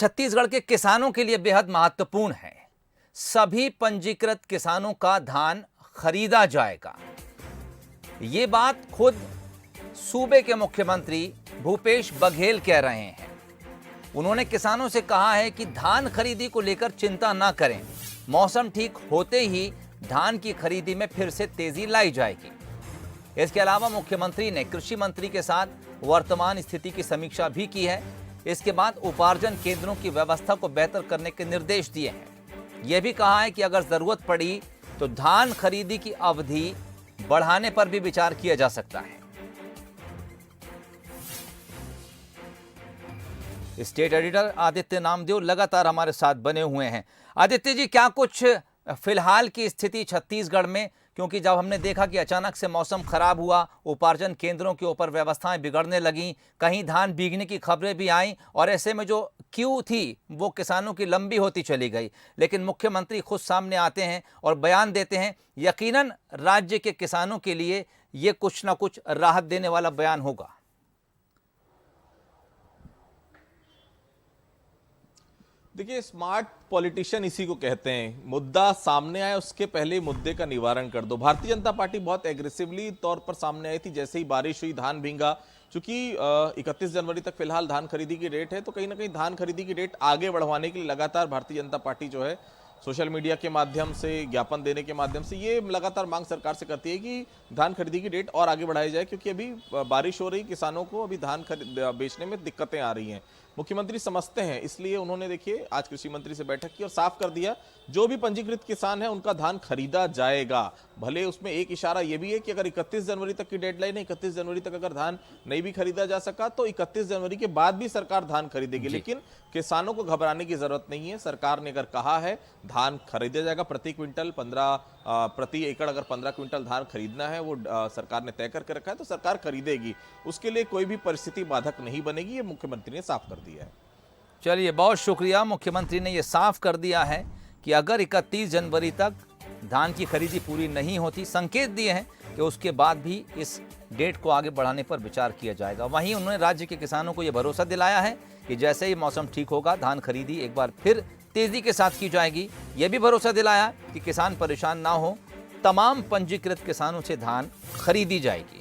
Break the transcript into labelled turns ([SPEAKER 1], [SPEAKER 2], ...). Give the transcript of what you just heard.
[SPEAKER 1] छत्तीसगढ़ के किसानों के लिए बेहद महत्वपूर्ण है। सभी पंजीकृत किसानों का धान खरीदा जाएगा। ये बात खुद सूबे के मुख्यमंत्री भूपेश बघेल कह रहे हैं। उन्होंने किसानों से कहा है कि धान खरीदी को लेकर चिंता ना करें, मौसम ठीक होते ही धान की खरीदी में फिर से तेजी लाई जाएगी। इसके अलावा मुख्यमंत्री ने कृषि मंत्री के साथ वर्तमान स्थिति की समीक्षा भी की है। इसके बाद उपार्जन केंद्रों की व्यवस्था को बेहतर करने के निर्देश दिए हैं। यह भी कहा है कि अगर जरूरत पड़ी तो धान खरीदी की अवधि बढ़ाने पर भी विचार किया जा सकता है। स्टेट एडिटर आदित्य नामदेव लगातार हमारे साथ बने हुए हैं। आदित्य जी, क्या कुछ फिलहाल की स्थिति छत्तीसगढ़ में, क्योंकि जब हमने देखा कि अचानक से मौसम खराब हुआ, उपार्जन केंद्रों के ऊपर व्यवस्थाएं बिगड़ने लगीं, कहीं धान भीगने की खबरें भी आईं और ऐसे में जो क्यू थी वो किसानों की लंबी होती चली गई। लेकिन मुख्यमंत्री खुद सामने आते हैं और बयान देते हैं। यकीनन राज्य के किसानों के लिए ये कुछ ना कुछ राहत देने वाला बयान होगा।
[SPEAKER 2] देखिए, स्मार्ट पॉलिटिशियन इसी को कहते हैं। मुद्दा सामने आए उसके पहले ही मुद्दे का निवारण कर दो। भारतीय जनता पार्टी बहुत एग्रेसिवली तौर पर सामने आई थी जैसे ही बारिश हुई, धान भींगा। चूंकि 31 जनवरी तक फिलहाल धान खरीदी की डेट है, तो कहीं ना कहीं धान खरीदी की डेट आगे बढ़वाने के लिए लगातार भारतीय जनता पार्टी जो है सोशल मीडिया के माध्यम से, ज्ञापन देने के माध्यम से ये लगातार मांग सरकार से करती है कि धान खरीदी की डेट और आगे बढ़ाई जाए, क्योंकि अभी बारिश हो रही, किसानों को अभी धान बेचने में दिक्कतें आ रही हैं। मुख्यमंत्री समझते हैं, इसलिए उन्होंने देखिए आज कृषि मंत्री से बैठक की और साफ कर दिया जो भी पंजीकृत किसान है उनका धान खरीदा जाएगा। भले उसमें एक इशारा यह भी है कि अगर 31 जनवरी तक की डेडलाइन है, 31 जनवरी तक अगर धान नहीं भी खरीदा जा सका तो 31 जनवरी के बाद भी सरकार धान खरीदेगी। लेकिन किसानों को घबराने की जरूरत नहीं है। सरकार ने अगर कहा है धान खरीदा जाएगा, प्रति क्विंटल 15 प्रति एकड़ अगर 15 क्विंटल धान खरीदना है, वो सरकार ने तय करके रखा है, तो सरकार खरीदेगी। उसके लिए कोई भी परिस्थिति बाधक नहीं बनेगी, ये मुख्यमंत्री ने साफ कर दिया है।
[SPEAKER 1] चलिए, बहुत शुक्रिया। मुख्यमंत्री ने यह साफ कर दिया है कि अगर 31 जनवरी तक धान की खरीदी पूरी नहीं होती, संकेत दिए हैं कि उसके बाद भी इस डेट को आगे बढ़ाने पर विचार किया जाएगा। वहीं उन्होंने राज्य के किसानों को यह भरोसा दिलाया है कि जैसे ही मौसम ठीक होगा धान खरीदी एक बार फिर तेजी के साथ की जाएगी। यह भी भरोसा दिलाया कि किसान परेशान ना हो, तमाम पंजीकृत किसानों से धान खरीदी जाएगी।